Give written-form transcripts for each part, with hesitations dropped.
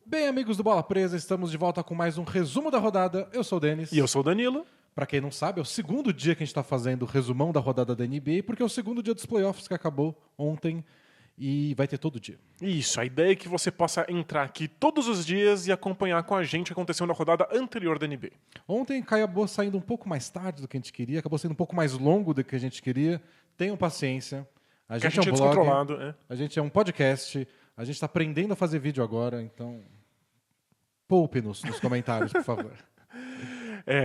Bem, amigos do Bola Presa, estamos de volta com mais um resumo da rodada. Eu sou o Denis. E eu sou o Danilo. Pra quem não sabe, é o segundo dia que a gente tá fazendo o resumão da rodada da NBA, porque é o segundo dia dos playoffs que acabou ontem e vai ter todo dia. Isso, a ideia é que você possa entrar aqui todos os dias e acompanhar com a gente o que aconteceu na rodada anterior da NBA. Ontem acabou saindo um pouco mais tarde do que a gente queria, acabou sendo um pouco mais longo do que a gente queria. Tenham paciência. A Que a gente é gente um é blog, descontrolado, é. a gente é um podcast, a gente tá aprendendo a fazer vídeo agora, então poupe-nos nos comentários, por favor.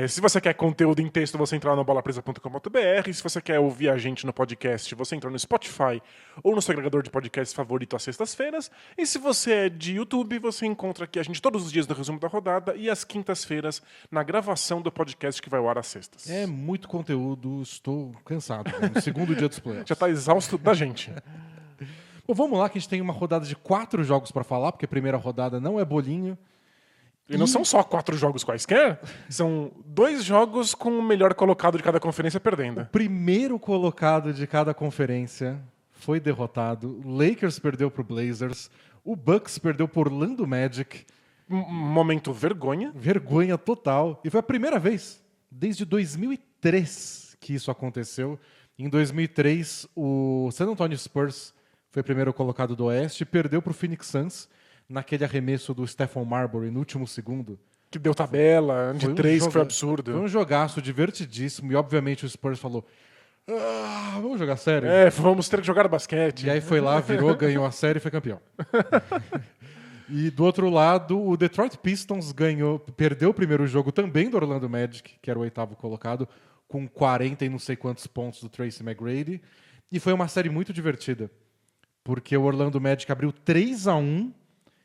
Se você quer conteúdo em texto, você entra no bolapresa.com.br. Se você quer ouvir a gente no podcast, você entra no Spotify ou no seu agregador de podcast favorito às sextas-feiras. E se você é de YouTube, você encontra aqui a gente todos os dias no resumo da rodada e às quintas-feiras na gravação do podcast que vai ao ar às sextas. É muito conteúdo, estou cansado. No segundo dia dos playoffs. Já tá exausto da gente. Bom, vamos lá que a gente tem uma rodada de 4 jogos pra falar, porque a primeira rodada não é bolinho. E não são só 4 jogos quaisquer, são 2 jogos com o melhor colocado de cada conferência perdendo. O primeiro colocado de cada conferência foi derrotado. O Lakers perdeu pro Blazers. O Bucks perdeu por Orlando Magic. Momento vergonha. Vergonha total. E foi a primeira vez, desde 2003, que isso aconteceu. Em 2003, o San Antonio Spurs foi o primeiro colocado do Oeste e perdeu pro Phoenix Suns naquele arremesso do Stephon Marbury no último segundo. Que deu tabela, de 3, que foi absurdo. Foi um jogaço divertidíssimo e, obviamente, o Spurs falou: vamos jogar sério? Vamos ter que jogar basquete. E aí foi lá, virou, ganhou a série e foi campeão. E do outro lado, o Detroit Pistons perdeu o primeiro jogo também do Orlando Magic, que era o 8º colocado, com 40 e não sei quantos pontos do Tracy McGrady. E foi uma série muito divertida, porque o Orlando Magic abriu 3-1,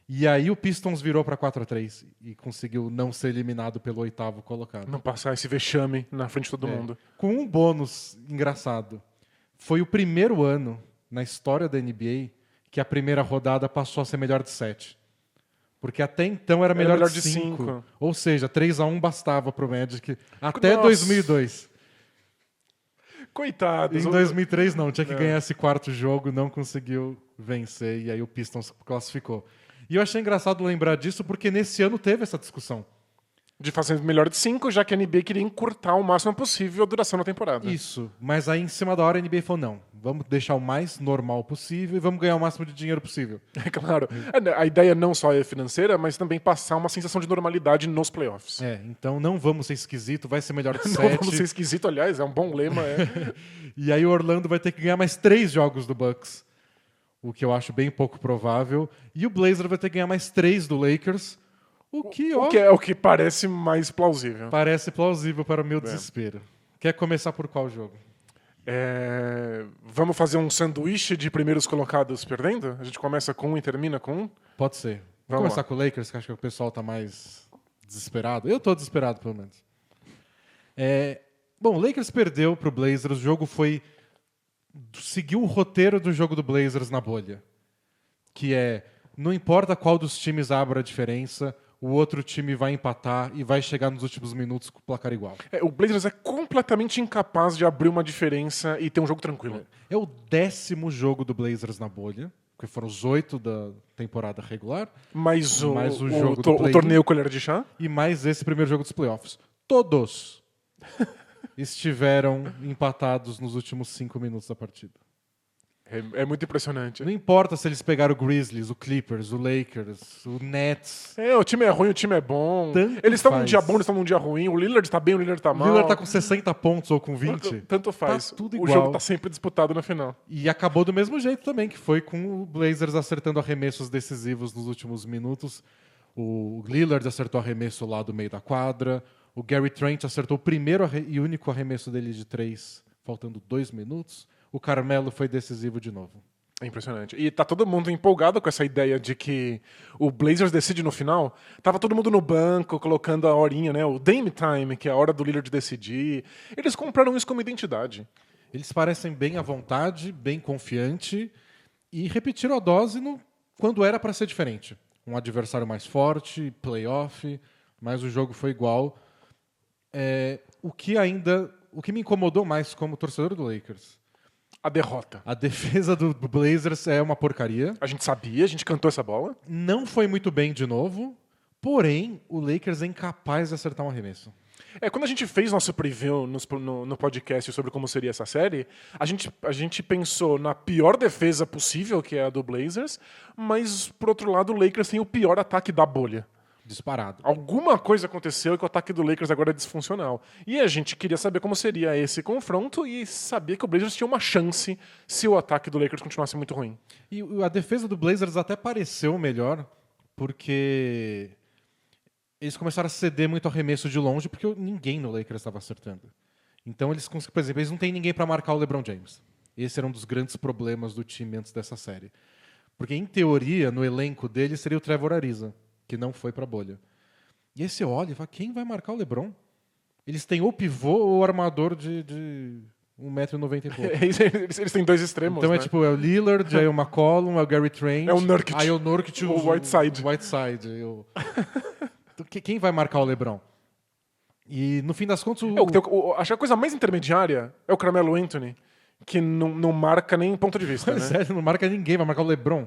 e aí o Pistons virou para 4-3 e conseguiu não ser eliminado pelo 8º colocado. Não passar esse vexame na frente de todo mundo. Com um bônus engraçado. Foi o primeiro ano na história da NBA que a primeira rodada passou a ser melhor de 7. Porque até então era melhor de 5. Ou seja, 3-1 bastava pro Magic até 2002. Coitados. Em 2003 não, tinha que ganhar esse quarto jogo, não conseguiu vencer e aí o Pistons classificou. E eu achei engraçado lembrar disso porque nesse ano teve essa discussão. De fazer melhor de 5, já que a NBA queria encurtar o máximo possível a duração da temporada. Isso, mas aí em cima da hora a NBA falou, não, vamos deixar o mais normal possível e vamos ganhar o máximo de dinheiro possível. É claro. A ideia não só é financeira, mas também passar uma sensação de normalidade nos playoffs. Então não vamos ser esquisito, vai ser melhor de 7. Não vamos ser esquisito, aliás, é um bom lema. E aí o Orlando vai ter que ganhar mais 3 jogos do Bucks, o que eu acho bem pouco provável. E o Blazers vai ter que ganhar mais 3 do Lakers, o que parece mais plausível. Parece plausível para o meu desespero. Quer começar por qual jogo? Vamos fazer um sanduíche de primeiros colocados perdendo? A gente começa com um e termina com um? Pode ser. Vamos começar com o Lakers, que acho que o pessoal está mais desesperado. Eu estou desesperado, pelo menos. Bom, o Lakers perdeu para o Blazers. O jogo seguiu o roteiro do jogo do Blazers na bolha. Que não importa qual dos times abra a diferença, o outro time vai empatar e vai chegar nos últimos minutos com o placar igual. O Blazers é completamente incapaz de abrir uma diferença e ter um jogo tranquilo. É o 10º jogo do Blazers na bolha, porque foram os 8 da temporada regular. Mais o jogo do o torneio colher de chá. E mais esse primeiro jogo dos playoffs. Todos estiveram empatados nos últimos 5 minutos da partida. É muito impressionante. Não importa se eles pegaram o Grizzlies, o Clippers, o Lakers, o Nets. O time é ruim, o time é bom. Tanto eles estão num faz. dia bom, eles estão num dia ruim. O Lillard tá bem, o Lillard tá mal. O Lillard tá com 60 pontos ou com 20. Tanto faz. Tá tudo o igual. jogo tá sempre disputado no final. E acabou do mesmo jeito também, que foi com o Blazers acertando arremessos decisivos nos últimos minutos. O Lillard acertou arremesso lá do meio da quadra. O Gary Trent acertou o primeiro e único arremesso dele de 3, faltando 2 minutos. O Carmelo foi decisivo de novo. É impressionante. E tá todo mundo empolgado com essa ideia de que o Blazers decide no final. Tava todo mundo no banco, colocando a horinha, né? O Dame Time, que é a hora do Lillard decidir. Eles compraram isso como identidade. Eles parecem bem à vontade, bem confiante e repetiram a dose quando era para ser diferente. Um adversário mais forte, playoff, mas o jogo foi igual. O que me incomodou mais como torcedor do Lakers A derrota. A defesa do Blazers é uma porcaria. A gente sabia, a gente cantou essa bola. Não foi muito bem de novo, porém, o Lakers é incapaz de acertar um arremesso. Quando a gente fez nosso preview no podcast sobre como seria essa série, a gente pensou na pior defesa possível, que é a do Blazers, mas, por outro lado, o Lakers tem o pior ataque da bolha. Disparado. Alguma coisa aconteceu e que o ataque do Lakers agora é disfuncional. E a gente queria saber como seria esse confronto e sabia que o Blazers tinha uma chance se o ataque do Lakers continuasse muito ruim. E a defesa do Blazers até pareceu melhor, porque eles começaram a ceder muito arremesso de longe, porque ninguém no Lakers estava acertando. Então eles conseguiram, por exemplo, eles não têm ninguém para marcar o LeBron James. Esse era um dos grandes problemas do time antes dessa série. Porque, em teoria, no elenco dele seria o Trevor Ariza, que não foi pra bolha. E aí você olha e fala, quem vai marcar o LeBron? Eles têm ou pivô ou armador de 1,90 m e pouco. Eles têm dois extremos, Então né? é o Lillard, aí o McCollum, é o Gary Trent. É o Nurkic. Aí o Nurkic, O Whiteside. O Whiteside. Então, quem vai marcar o LeBron? E no fim das contas... Acho que a coisa mais intermediária é o Carmelo Anthony, que não marca nem ponto de vista, né? Sério, não marca ninguém, vai marcar o LeBron.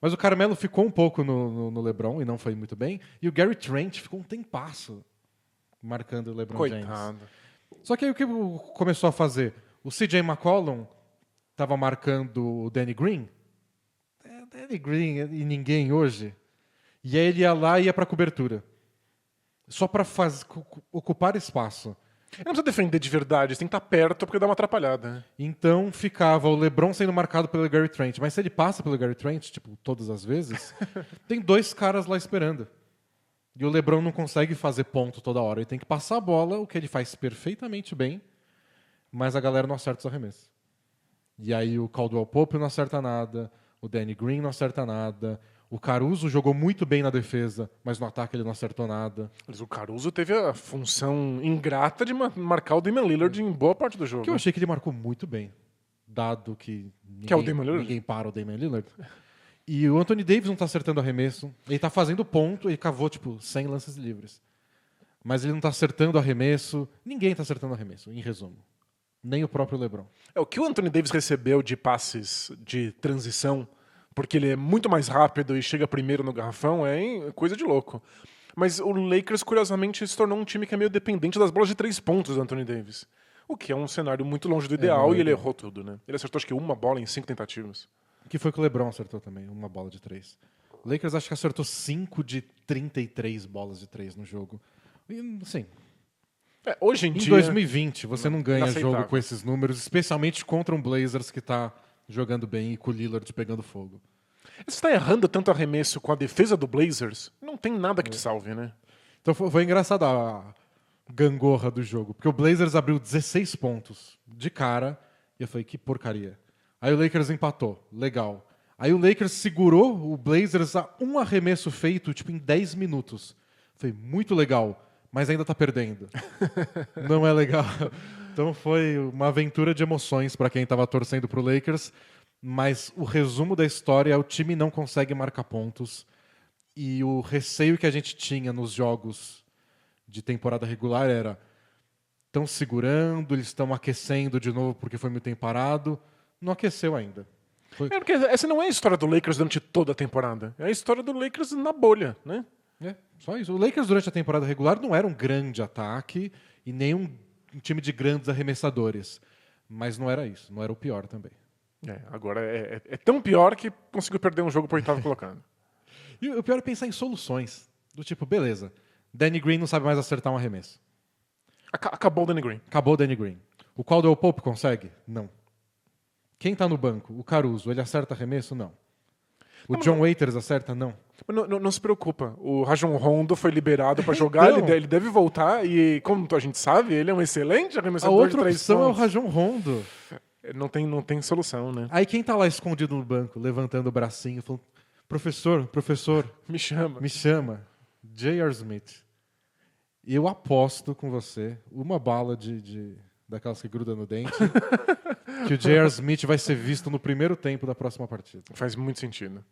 Mas o Carmelo ficou um pouco no LeBron e não foi muito bem. E o Gary Trent ficou um tempasso marcando o LeBron Coitado. James. Só que aí o que começou a fazer? O CJ McCollum estava marcando o Danny Green. Danny Green e ninguém hoje. E aí ele ia lá e ia para cobertura. Só para ocupar espaço. Ele não precisa defender de verdade, você tem que estar perto porque dá uma atrapalhada. Né? Então ficava o LeBron sendo marcado pelo Gary Trent. Mas se ele passa pelo Gary Trent, tipo, todas as vezes, tem dois caras lá esperando. E o LeBron não consegue fazer ponto toda hora. Ele tem que passar a bola, o que ele faz perfeitamente bem, mas a galera não acerta os arremessos. E aí o Caldwell Pope não acerta nada, o Danny Green não acerta nada, o Caruso jogou muito bem na defesa, mas no ataque ele não acertou nada. Mas o Caruso teve a função ingrata de marcar o Damian Lillard em boa parte do jogo. Que eu achei que ele marcou muito bem, dado que é o Damian Lillard? ninguém para o Damian Lillard. E o Anthony Davis não está acertando arremesso. Ele está fazendo ponto, ele cavou 100 lances livres. Mas ele não está acertando arremesso. Ninguém está acertando arremesso, em resumo. Nem o próprio LeBron. O que o Anthony Davis recebeu de passes de transição, porque ele é muito mais rápido e chega primeiro no garrafão, é coisa de louco. Mas o Lakers, curiosamente, se tornou um time que é meio dependente das bolas de 3 pontos do Anthony Davis. O que é um cenário muito longe do ideal e ele errou tudo, né? Ele acertou acho que uma bola em 5 tentativas. Que foi que o LeBron acertou também, uma bola de 3. O Lakers acho que acertou 5 de 33 bolas de 3 no jogo. E, assim, hoje em em dia... 2020 você não ganha inaceitável. jogo com esses números, especialmente contra um Blazers que está jogando bem e com o Lillard pegando fogo. Você está errando tanto arremesso com a defesa do Blazers, não tem nada que te salve, né? Então foi engraçado a gangorra do jogo, porque o Blazers abriu 16 pontos de cara e eu falei, que porcaria. Aí o Lakers empatou, legal. Aí o Lakers segurou o Blazers a um arremesso feito em 10 minutos. Foi muito legal, mas ainda tá perdendo. Não é legal. Então foi uma aventura de emoções para quem estava torcendo pro Lakers, mas o resumo da história é o time não consegue marcar pontos e o receio que a gente tinha nos jogos de temporada regular era estão segurando, eles estão aquecendo de novo porque foi muito tempo parado. Não aqueceu ainda. Porque essa não é a história do Lakers durante toda a temporada. É a história do Lakers na bolha, né? Só isso. O Lakers durante a temporada regular não era um grande ataque e nem um time de grandes arremessadores. Mas não era isso. Não era o pior também. Agora é tão pior que conseguiu perder um jogo pro oitavo colocado. E o pior é pensar em soluções. Do tipo, beleza, Danny Green não sabe mais acertar um arremesso. Acabou o Danny Green. Acabou o Danny Green. O Caldwell Pope consegue? Não. Quem tá no banco? O Caruso. Ele acerta arremesso? Não. O John Waiters acerta? Não. Não se preocupa. O Rajon Rondo foi liberado para jogar. Então, ele deve voltar. E como a gente sabe, ele é um excelente a arremessador de 3 outra pontos. opção é o Rajon Rondo. Não tem solução, né? Aí quem tá lá escondido no banco, levantando o bracinho, falando, professor, Me chama. me chama. J.R. Smith. Eu aposto com você, uma bala daquelas que gruda no dente, que o J.R. Smith vai ser visto no primeiro tempo da próxima partida. Faz muito sentido.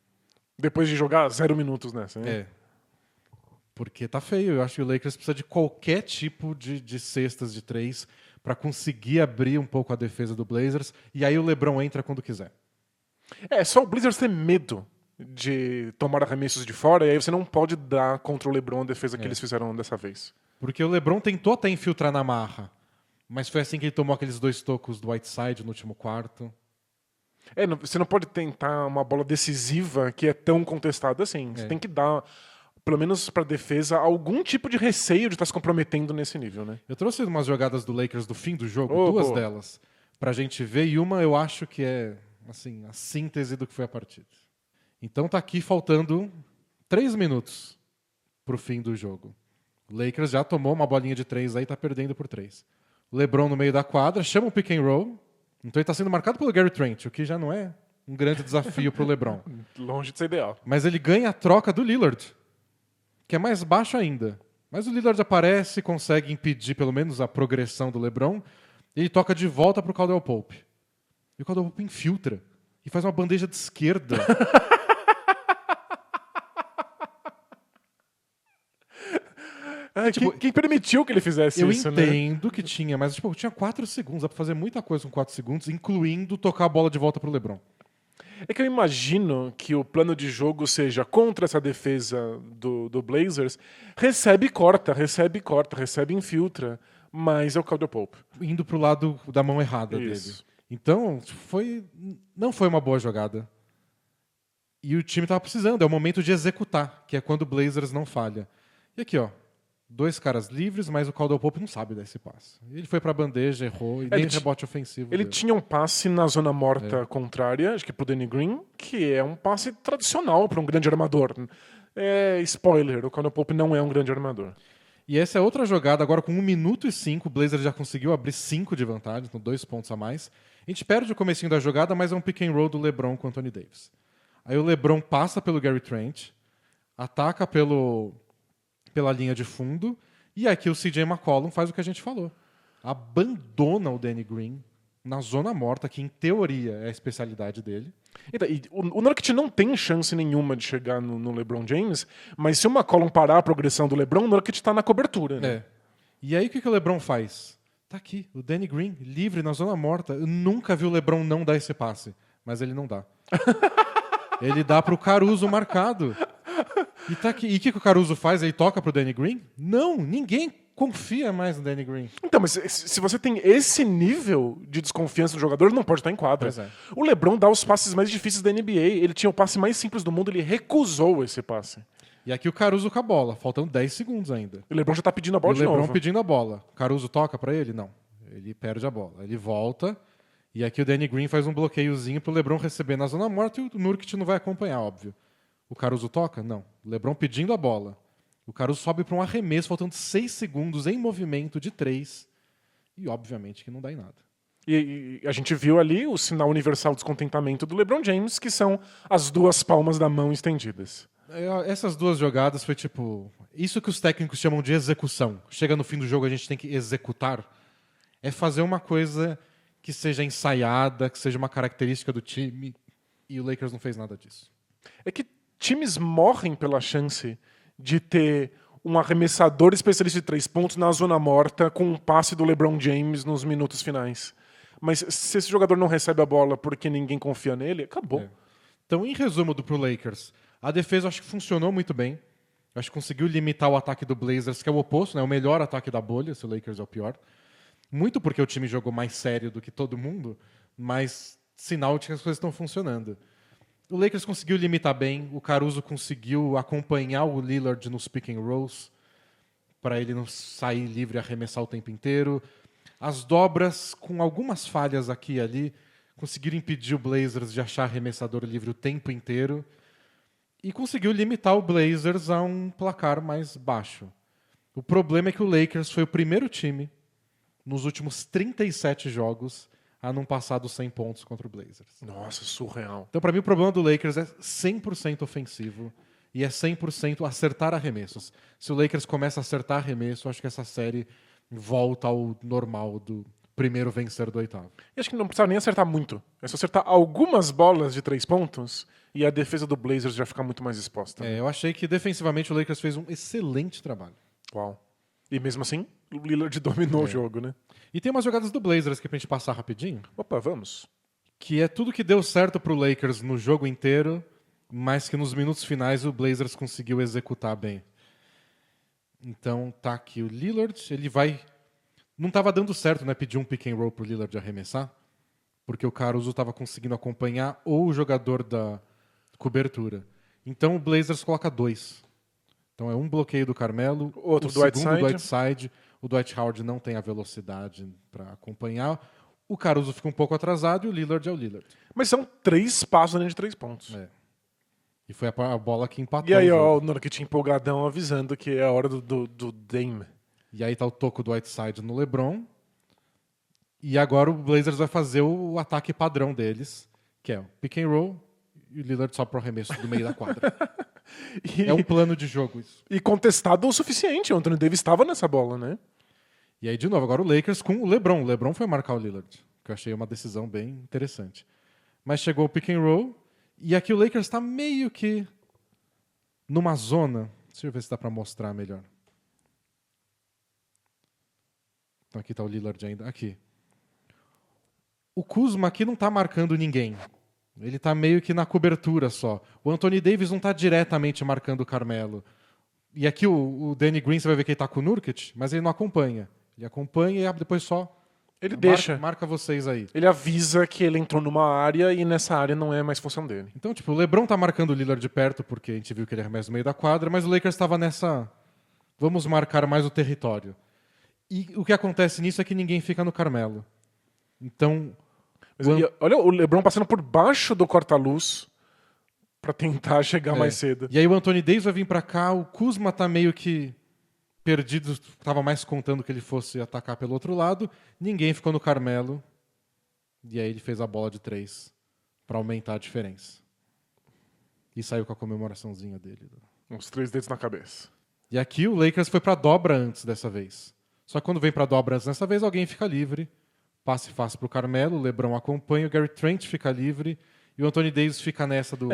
Depois de jogar 0 minutos nessa, né? É. Porque tá feio. Eu acho que o Lakers precisa de qualquer tipo de cestas de 3 para conseguir abrir um pouco a defesa do Blazers, e aí o LeBron entra quando quiser. Só o Blazers ter medo de tomar arremessos de fora, e aí você não pode dar contra o LeBron a defesa que eles fizeram dessa vez. Porque o LeBron tentou até infiltrar na marra, mas foi assim que ele tomou aqueles 2 tocos do Whiteside no último quarto. Você não pode tentar uma bola decisiva que é tão contestada assim. Você tem que dar, pelo menos pra defesa, algum tipo de receio de estar se comprometendo nesse nível, né? Eu trouxe umas jogadas do Lakers do fim do jogo, 2 delas, pra gente ver, e uma eu acho que é assim, a síntese do que foi a partida. Então tá aqui faltando 3 minutos pro fim do jogo. O Lakers já tomou uma bolinha de 3 aí, tá perdendo por 3. O LeBron no meio da quadra, chama um pick and roll. Então ele tá sendo marcado pelo Gary Trent, o que já não é um grande desafio pro LeBron. Longe de ser ideal. Mas ele ganha a troca do Lillard, que é mais baixo ainda. Mas o Lillard aparece, consegue impedir pelo menos a progressão do LeBron, e ele toca de volta pro Caldwell Pope. E o Caldwell Pope infiltra e faz uma bandeja de esquerda. Quem permitiu que ele fizesse isso, né? Eu entendo que tinha, mas tinha 4 segundos. Dá pra fazer muita coisa com 4 segundos, incluindo tocar a bola de volta pro LeBron. É que eu imagino que o plano de jogo seja contra essa defesa do Blazers, recebe e corta, infiltra, mas é o Caldwell Pope. Indo pro lado da mão errada dele. Então, não foi uma boa jogada. E o time tava precisando, é o momento de executar, que é quando o Blazers não falha. E aqui, ó. 2 caras livres, mas o Caldwell Pope não sabe dar esse passe. Ele foi pra bandeja, errou, e nem rebote ofensivo. Ele tinha um passe na zona morta contrária, acho que pro Danny Green, que é um passe tradicional para um grande armador. Spoiler, o Caldwell Pope não é um grande armador. E essa é outra jogada, agora com 1 minuto e 5, o Blazers já conseguiu abrir 5 de vantagem, então 2 pontos a mais. A gente perde o comecinho da jogada, mas é um pick and roll do LeBron com o Anthony Davis. Aí o LeBron passa pelo Gary Trent, ataca pela linha de fundo, e aqui o CJ McCollum faz o que a gente falou. Abandona o Danny Green na zona morta, que em teoria é a especialidade dele. O Nurkic não tem chance nenhuma de chegar no LeBron James, mas se o McCollum parar a progressão do LeBron, o Nurkic tá na cobertura, né? E aí o que o LeBron faz? Tá aqui, o Danny Green, livre na zona morta. Eu nunca vi o LeBron não dar esse passe, mas ele não dá. Ele dá pro Caruso marcado. E tá aqui. E o que o Caruso faz? Ele toca pro Danny Green? Não, ninguém confia mais no Danny Green. Então, mas se você tem esse nível de desconfiança no jogador, ele não pode estar em quadra. Pois é. O LeBron dá os passes mais difíceis da NBA. Ele tinha o passe mais simples do mundo, ele recusou esse passe. E aqui o Caruso com a bola, faltando 10 segundos ainda. O LeBron já tá pedindo a bola E de o LeBron novo. pedindo a bola. Caruso toca pra ele? Não. Ele perde a bola. Ele volta. E aqui o Danny Green faz um bloqueiozinho pro LeBron receber na zona morta e o Nurkic não vai acompanhar, óbvio. O Caruso toca? Não. O LeBron pedindo a bola. O Caruso sobe para um arremesso, faltando 6 segundos em movimento de 3. E obviamente que não dá em nada. E a gente viu ali o sinal universal de descontentamento do LeBron James, que são as 2 palmas da mão estendidas. Essas 2 jogadas foi tipo... Isso que os técnicos chamam de execução. Chega no fim do jogo, a gente tem que executar. É fazer uma coisa que seja ensaiada, que seja uma característica do time. E o Lakers não fez nada disso. É que times morrem pela chance de ter um arremessador especialista de 3 pontos na zona morta com um passe do LeBron James nos minutos finais. Mas se esse jogador não recebe a bola porque ninguém confia nele, acabou. Então, em resumo pro Lakers, a defesa acho que funcionou muito bem. Acho que conseguiu limitar o ataque do Blazers, que é o oposto, né? O melhor ataque da bolha, se o Lakers é o pior. Muito porque o time jogou mais sério do que todo mundo, mas sinal de que as coisas estão funcionando. O Lakers conseguiu limitar bem, o Caruso conseguiu acompanhar o Lillard nos pick and rolls para ele não sair livre e arremessar o tempo inteiro. As dobras, com algumas falhas aqui e ali, conseguiram impedir o Blazers de achar arremessador livre o tempo inteiro e conseguiu limitar o Blazers a um placar mais baixo. O problema é que o Lakers foi o primeiro time nos últimos 37 jogos a não passar dos 100 pontos contra o Blazers. Nossa, surreal. Então, para mim, o problema do Lakers é 100% ofensivo e é 100% acertar arremessos. Se o Lakers começa a acertar arremesso, acho que essa série volta ao normal do primeiro vencer do 8º. E acho que não precisa nem acertar muito. É só acertar algumas bolas de 3 pontos e a defesa do Blazers já fica muito mais exposta. Eu achei que defensivamente o Lakers fez um excelente trabalho. Uau. E mesmo assim, o Lillard dominou o jogo, né? E tem umas jogadas do Blazers que pra gente passar rapidinho, Opa, vamos. que é tudo que deu certo pro Lakers no jogo inteiro, mas que nos minutos finais o Blazers conseguiu executar bem. Então tá aqui o Lillard, ele vai... Não tava dando certo, né, pedir um pick and roll pro Lillard arremessar, porque o Caruso tava conseguindo acompanhar o jogador da cobertura. Então o Blazers coloca 2. Então é um bloqueio do Carmelo, Outro o do segundo do Whiteside. Whiteside. O Dwight Howard não tem a velocidade para acompanhar. O Caruso fica um pouco atrasado e o Lillard é o Lillard. Mas são 3 passos dentro de 3 pontos. É. E foi a bola que empatou E aí, o jogo. ó, o Nurkic empolgadão avisando que é a hora do Dame. E aí tá o toco do Whiteside no LeBron. E agora o Blazers vai fazer o ataque padrão deles, que é o pick and roll e o Lillard só pro arremesso do meio da quadra. É um plano de jogo isso. E contestado o suficiente. O Anthony Davis estava nessa bola, né? E aí, de novo, agora o Lakers com o LeBron. O LeBron foi marcar o Lillard, que eu achei uma decisão bem interessante. Mas chegou o pick and roll, e aqui o Lakers está meio que numa zona. Deixa eu ver se dá para mostrar melhor. Então aqui está o Lillard ainda. Aqui. O Kuzma aqui não está marcando ninguém. Ele está meio que na cobertura só. O Anthony Davis não está diretamente marcando o Carmelo. E aqui o Danny Green, você vai ver que ele está com o Nurkic, mas ele não acompanha. Ele acompanha e depois só... Ele deixa. Marca vocês aí. Ele avisa que ele entrou numa área e nessa área não é mais função dele. Então, tipo, o LeBron tá marcando o Lillard de perto porque a gente viu que ele arremessa no meio da quadra, mas o Lakers estava nessa... Vamos marcar mais o território. E o que acontece nisso é que ninguém fica no Carmelo. Então... Olha o LeBron passando por baixo do corta-luz pra tentar chegar mais cedo. E aí o Anthony Davis vai vir pra cá, o Kuzma tá meio que perdido, tava mais contando que ele fosse atacar pelo outro lado, ninguém ficou no Carmelo, e aí ele fez a bola de 3 pra aumentar a diferença. E saiu com a comemoraçãozinha dele. Uns 3 dedos na cabeça. E aqui o Lakers foi pra dobra antes dessa vez. Só que quando vem pra dobra antes dessa vez, alguém fica livre, passe fácil pro Carmelo, o LeBron acompanha, o Gary Trent fica livre, e o Anthony Davis fica nessa do...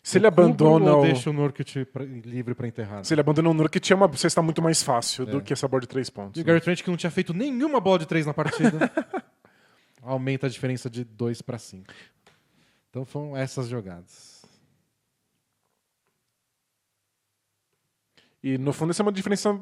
Se ele abandona ou deixa o Nurkic livre para enterrar. Se ele abandona o Nurkic, é uma cesta muito mais fácil do que essa bola de 3 pontos. E o Gary Trent, que não tinha feito nenhuma bola de 3 na partida, aumenta a diferença de 2 para 5. Então foram essas jogadas. E no fundo essa é uma diferença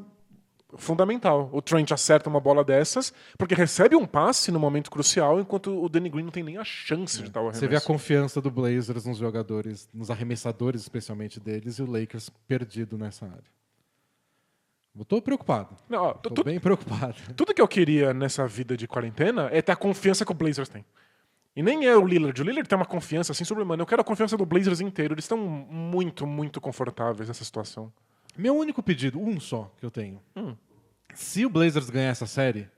fundamental. O Trent acerta uma bola dessas porque recebe um passe no momento crucial, enquanto o Danny Green não tem nem a chance de dar o arremesso. Você vê a confiança do Blazers nos jogadores, nos arremessadores especialmente deles, e o Lakers perdido nessa área. Eu tô preocupado. Tô bem preocupado. Tudo que eu queria nessa vida de quarentena é ter a confiança que o Blazers tem. E nem é o Lillard. O Lillard tem uma confiança assim sobre-humana. Eu quero a confiança do Blazers inteiro. Eles estão muito, muito confortáveis nessa situação. Meu único pedido, um só que eu tenho. Se o Blazers ganhar essa série,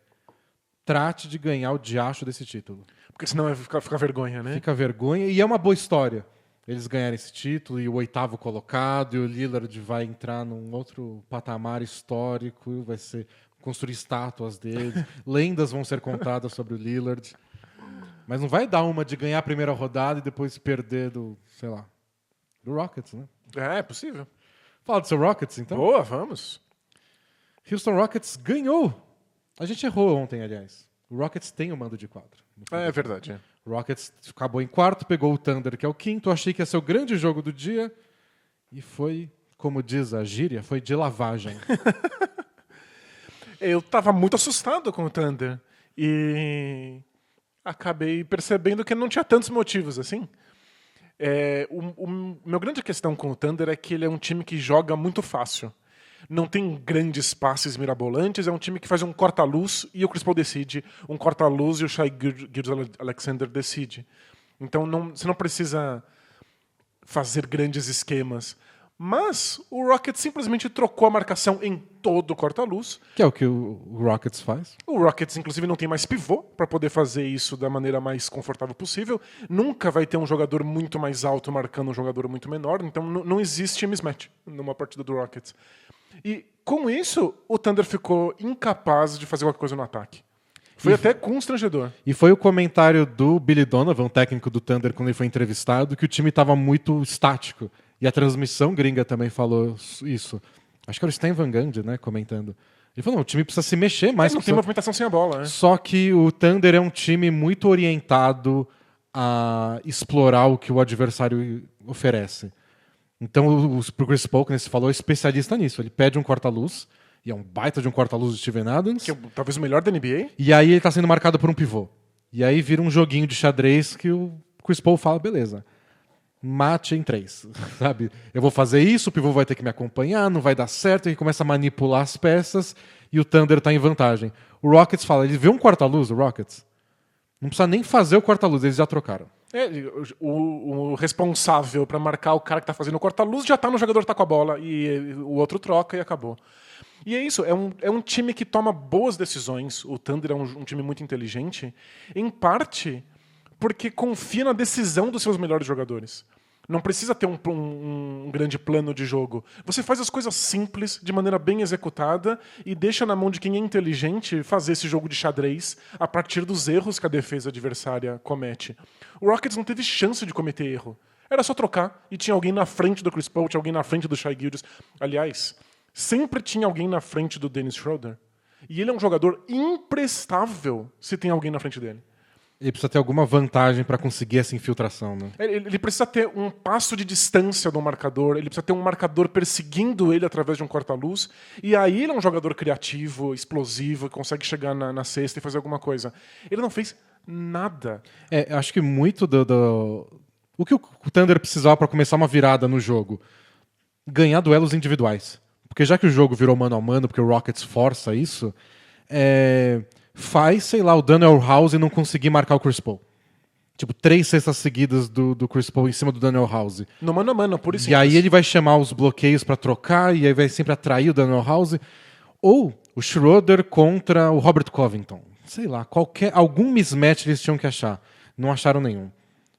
trate de ganhar o diacho desse título. Porque senão vai ficar vergonha, né? Fica vergonha, e é uma boa história. Eles ganharem esse título, e o 8º colocado, e o Lillard vai entrar num outro patamar histórico, vai ser construir estátuas dele, lendas vão ser contadas sobre o Lillard. Mas não vai dar uma de ganhar a primeira rodada e depois perder do, sei lá, do Rockets, né? É possível. Fala do seu Rockets, então. Boa, vamos. Houston Rockets ganhou. A gente errou ontem, aliás. O Rockets tem o mando de quadra. É verdade. O Rockets acabou em quarto, pegou o Thunder, que é o quinto. Achei que ia ser o grande jogo do dia. E foi, como diz a gíria, foi de lavagem. Eu tava muito assustado com o Thunder. E acabei percebendo que não tinha tantos motivos assim. O meu grande questão com o Thunder é que ele é um time que joga muito fácil. Não tem grandes passes mirabolantes, é um time que faz um corta-luz e o Chris Paul decide, um corta-luz e o Shai Gilgeous-Alexander decide. Então você não precisa fazer grandes esquemas. Mas o Rockets simplesmente trocou a marcação em todo o corta-luz. Que é o que o Rockets faz. O Rockets, inclusive, não tem mais pivô para poder fazer isso da maneira mais confortável possível. Nunca vai ter um jogador muito mais alto marcando um jogador muito menor. Então não existe mismatch numa partida do Rockets. E com isso, o Thunder ficou incapaz de fazer qualquer coisa no ataque. Foi até constrangedor. E foi o comentário do Billy Donovan, técnico do Thunder, quando ele foi entrevistado, que o time estava muito estático. E a transmissão gringa também falou isso. Acho que era o Stan Van Gundy, né, comentando. Ele falou, não, o time precisa se mexer mais. Não tem movimentação sem a bola, né? Só que o Thunder é um time muito orientado a explorar o que o adversário oferece. Então, pro Chris Paul, que você falou, é especialista nisso. Ele pede um corta-luz, e é um baita de um corta-luz do Steven Adams. Que é talvez o melhor da NBA. E aí ele tá sendo marcado por um pivô. E aí vira um joguinho de xadrez que o Chris Paul fala, beleza, mate em 3, sabe? Eu vou fazer isso, o pivô vai ter que me acompanhar, não vai dar certo, ele começa a manipular as peças e o Thunder tá em vantagem. O Rockets fala, ele vê um corta-luz, o Rockets, não precisa nem fazer o corta-luz, eles já trocaram. O responsável para marcar o cara que tá fazendo o corta-luz já tá no jogador que tá com a bola e o outro troca e acabou. E é isso, é um time que toma boas decisões, o Thunder é um time muito inteligente, em parte porque confia na decisão dos seus melhores jogadores. Não precisa ter um grande plano de jogo. Você faz as coisas simples, de maneira bem executada, e deixa na mão de quem é inteligente fazer esse jogo de xadrez a partir dos erros que a defesa adversária comete. O Rockets não teve chance de cometer erro. Era só trocar, e tinha alguém na frente do Chris Paul, tinha alguém na frente do Shai Gilgeous. Aliás, sempre tinha alguém na frente do Dennis Schroeder. E ele é um jogador imprestável se tem alguém na frente dele. Ele precisa ter alguma vantagem para conseguir essa infiltração, né? Ele precisa ter um passo de distância do marcador, ele precisa ter um marcador perseguindo ele através de um corta-luz, e aí ele é um jogador criativo, explosivo, que consegue chegar na cesta e fazer alguma coisa. Ele não fez nada. Acho que muito o que o Thunder precisava para começar uma virada no jogo, ganhar duelos individuais. Porque já que o jogo virou mano a mano, porque o Rockets força isso, faz, sei lá, o Daniel House não conseguir marcar o Chris Paul. Tipo, 3 cestas seguidas do Chris Paul em cima do Daniel House. No mano a mano, por isso. E aí ele vai chamar os bloqueios pra trocar, e aí vai sempre atrair o Daniel House. Ou o Schroeder contra o Robert Covington. Sei lá, algum mismatch eles tinham que achar. Não acharam nenhum.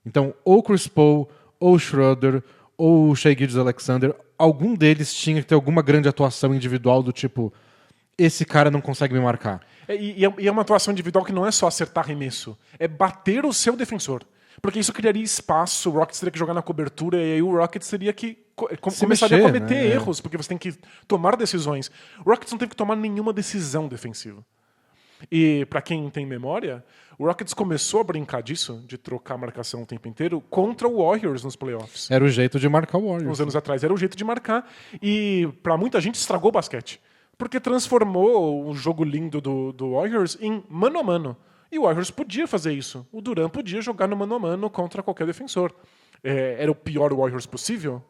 Então, ou o Chris Paul, ou o Schroeder, ou o Shai Gilgeous-Alexander, algum deles tinha que ter alguma grande atuação individual do tipo, esse cara não consegue me marcar. E é uma atuação individual que não é só acertar arremesso, é bater o seu defensor. Porque isso criaria espaço, o Rockets teria que jogar na cobertura, e aí o Rockets teria que começaria a cometer erros, porque você tem que tomar decisões. O Rockets não teve que tomar nenhuma decisão defensiva. E para quem tem memória, o Rockets começou a brincar disso, de trocar a marcação o tempo inteiro, contra o Warriors nos playoffs. Era o jeito de marcar o Warriors. Uns anos atrás era o jeito de marcar. E para muita gente estragou o basquete. Porque transformou o jogo lindo do Warriors em mano a mano. E o Warriors podia fazer isso. O Durant podia jogar no mano a mano contra qualquer defensor. Era o pior Warriors possível,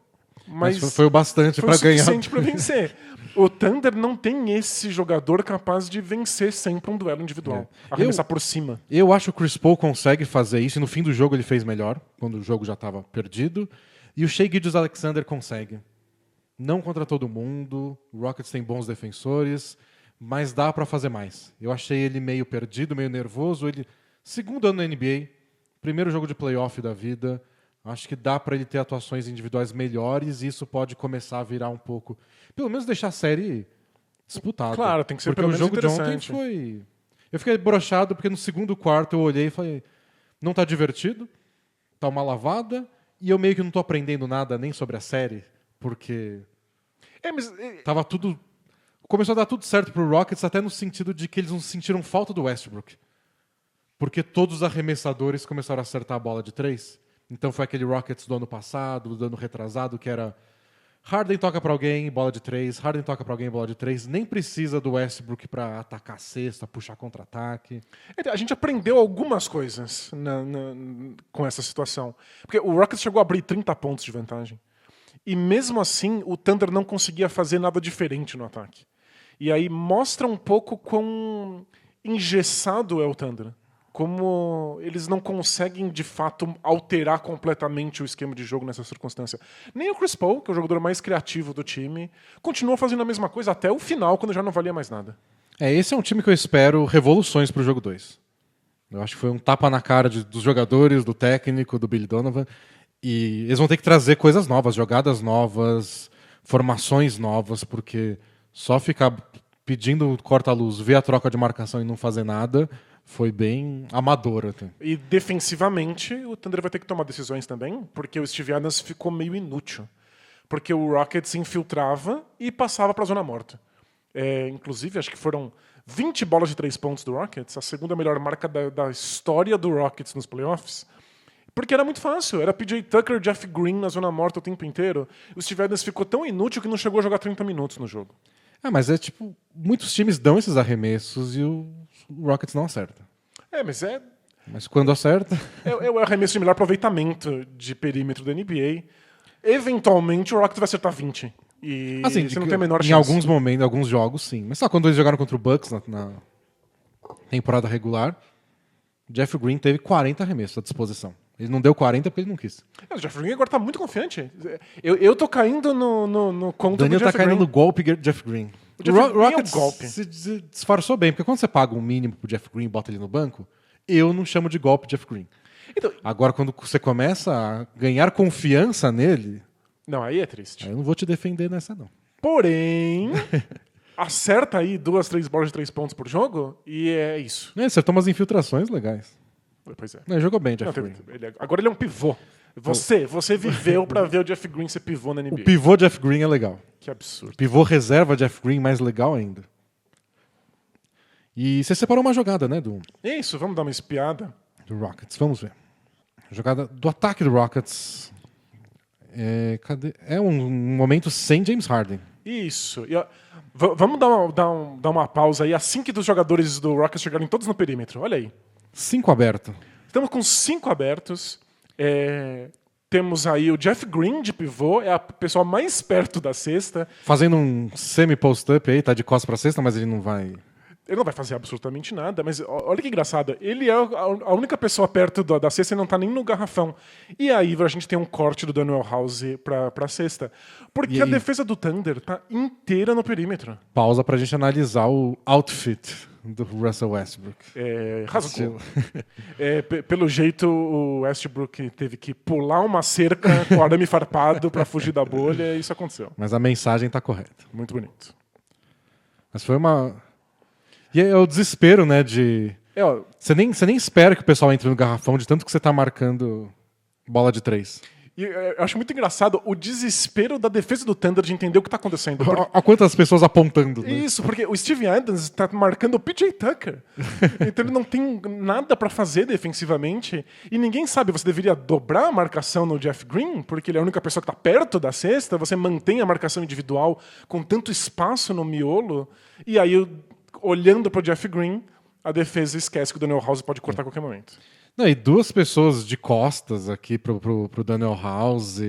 mas foi o bastante para ganhar. Foi o suficiente para vencer. O Thunder não tem esse jogador capaz de vencer sempre um duelo individual. Arremessar por cima. Eu acho que o Chris Paul consegue fazer isso, e no fim do jogo ele fez melhor, quando o jogo já estava perdido. E o Shai Gilgeous-Alexander consegue. Não contra todo mundo, o Rockets tem bons defensores, mas dá pra fazer mais. Eu achei ele meio perdido, meio nervoso. Segundo ano na NBA, primeiro jogo de playoff da vida, acho que dá pra ele ter atuações individuais melhores e isso pode começar a virar um pouco... Pelo menos deixar a série disputada. Claro, tem que ser porque pelo o menos jogo de ontem foi... Eu fiquei broxado porque no segundo quarto eu olhei e falei, não tá divertido, tá uma lavada, e eu meio que não tô aprendendo nada nem sobre a série, porque tava tudo... Começou a dar tudo certo pro Rockets, até no sentido de que eles não sentiram falta do Westbrook. Porque todos os arremessadores começaram a acertar a bola de 3. Então foi aquele Rockets do ano passado, do ano retrasado, que era Harden toca pra alguém, bola de 3, Harden toca pra alguém, bola de 3. Nem precisa do Westbrook pra atacar a cesta, puxar contra-ataque. A gente aprendeu algumas coisas com essa situação. Porque o Rockets chegou a abrir 30 pontos de vantagem. E mesmo assim, o Thunder não conseguia fazer nada diferente no ataque. E aí mostra um pouco quão engessado é o Thunder. Como eles não conseguem, de fato, alterar completamente o esquema de jogo nessa circunstância. Nem o Chris Paul, que é o jogador mais criativo do time, continuou fazendo a mesma coisa até o final, quando já não valia mais nada. Esse é um time que eu espero revoluções pro jogo 2. Eu acho que foi um tapa na cara dos jogadores, do técnico, do Billy Donovan. E eles vão ter que trazer coisas novas, jogadas novas, formações novas, porque só ficar pedindo corta-luz, ver a troca de marcação e não fazer nada, foi bem amador até. E defensivamente, o Thunder vai ter que tomar decisões também, porque o Steve Adams ficou meio inútil. Porque o Rockets se infiltrava e passava para a zona morta. Inclusive, acho que foram 20 bolas de 3 pontos do Rockets, a segunda melhor marca da história do Rockets nos playoffs. Porque era muito fácil, era PJ Tucker, Jeff Green na zona morta o tempo inteiro. O Steve Adams ficou tão inútil que não chegou a jogar 30 minutos no jogo. Mas é tipo, muitos times dão esses arremessos e o Rockets não acerta. Mas quando acerta... É o arremesso de melhor aproveitamento de perímetro da NBA. Eventualmente o Rockets vai acertar 20. E assim, você não tem a menor chance. Em alguns momentos, em alguns jogos, sim. Mas só quando eles jogaram contra o Bucks na temporada regular, Jeff Green teve 40 arremessos à disposição. Ele não deu 40 porque ele não quis. O Jeff Green agora tá muito confiante. Eu tô caindo no conto Daniel do Jeff tá caindo Green. no golpe Jeff Green. O Jeff Green Rockets é um golpe. se disfarçou bem, porque quando você paga um mínimo pro Jeff Green e bota ele no banco, eu não chamo de golpe Jeff Green. Então, agora, quando você começa a ganhar confiança nele... Não, aí é triste. Aí eu não vou te defender nessa, não. Porém, acerta aí 2, 3 bolas de 3 pontos por jogo e é isso. Ele acertou umas infiltrações legais. Pois é. Ele jogou bem, Jeff Green. Agora ele é um pivô. Você viveu pra ver o Jeff Green ser pivô na NBA. O pivô Jeff Green é legal. Que absurdo. O pivô reserva Jeff Green mais legal ainda. E você separou uma jogada, né, É isso, vamos dar uma espiada. do Rockets. Vamos ver. Jogada do ataque do Rockets. É um momento sem James Harden. Isso. E, ó, vamos dar uma pausa aí assim que os jogadores do Rockets chegarem todos no perímetro. Olha aí. 5 aberto. Estamos com 5 abertos. Temos aí o Jeff Green de pivô, é a pessoa mais perto da cesta. Fazendo um semi-post-up aí, tá de costas pra cesta, mas ele não vai... Ele não vai fazer absolutamente nada, mas olha que engraçado. Ele é a única pessoa perto da cesta e não tá nem no garrafão. E aí a gente tem um corte do Daniel House pra cesta. Porque a defesa do Thunder tá inteira no perímetro. Pausa pra gente analisar o outfit do Russell Westbrook. Rasgou. Pelo jeito, o Westbrook teve que pular uma cerca com arame farpado pra fugir da bolha e isso aconteceu. Mas a mensagem tá correta. Muito bonito. Mas foi uma... E é o desespero, né, de... Você nem espera que o pessoal entre no garrafão de tanto que você tá marcando bola de 3. E eu acho muito engraçado o desespero da defesa do Thunder de entender o que tá acontecendo. Há quantas pessoas apontando, né? Isso, porque o Steve Adams tá marcando o PJ Tucker. Então ele não tem nada pra fazer defensivamente. E ninguém sabe, você deveria dobrar a marcação no Jeff Green, porque ele é a única pessoa que tá perto da cesta, você mantém a marcação individual com tanto espaço no miolo, e aí, olhando pro Jeff Green, a defesa esquece que o Daniel House pode cortar a qualquer momento. Não, e 2 pessoas de costas aqui pro Daniel House.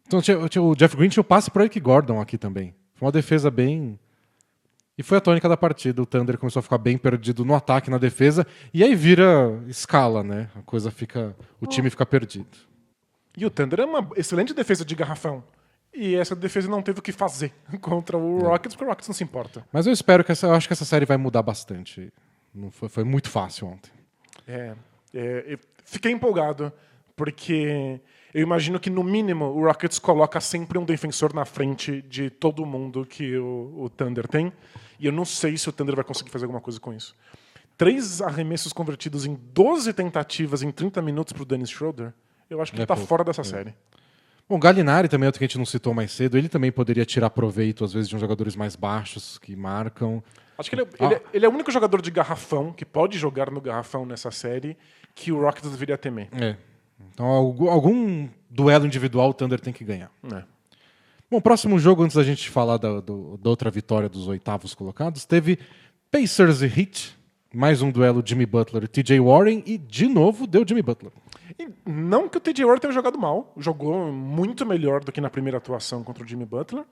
Então o Jeff Green tinha o passe pro Eric Gordon aqui também. Foi uma defesa bem... E foi a tônica da partida. O Thunder começou a ficar bem perdido no ataque, na defesa. E aí vira escala, né? A coisa fica... O time fica perdido. E o Thunder é uma excelente defesa de garrafão. E essa defesa não teve o que fazer contra o Rockets, porque o Rockets não se importa. Mas eu espero que eu acho que essa série vai mudar bastante. Não foi muito fácil ontem. Eu fiquei empolgado, porque eu imagino que, no mínimo, o Rockets coloca sempre um defensor na frente de todo mundo que o Thunder tem. E eu não sei se o Thunder vai conseguir fazer alguma coisa com isso. 3 arremessos convertidos em 12 tentativas em 30 minutos pro Dennis Schroeder, eu acho que ele tá fora dessa série. Bom, o Gallinari também, outro que a gente não citou mais cedo, ele também poderia tirar proveito, às vezes, de uns jogadores mais baixos que marcam. Acho que ele é o único jogador de garrafão que pode jogar no garrafão nessa série que o Rockets deveria temer. Então, algum duelo individual o Thunder tem que ganhar. Bom, próximo jogo, antes da gente falar da outra vitória dos 8º colocados, teve Pacers e Heat, mais um duelo Jimmy Butler e TJ Warren, e de novo deu Jimmy Butler. E não que o TJ Warren tenha jogado mal, jogou muito melhor do que na primeira atuação contra o Jimmy Butler.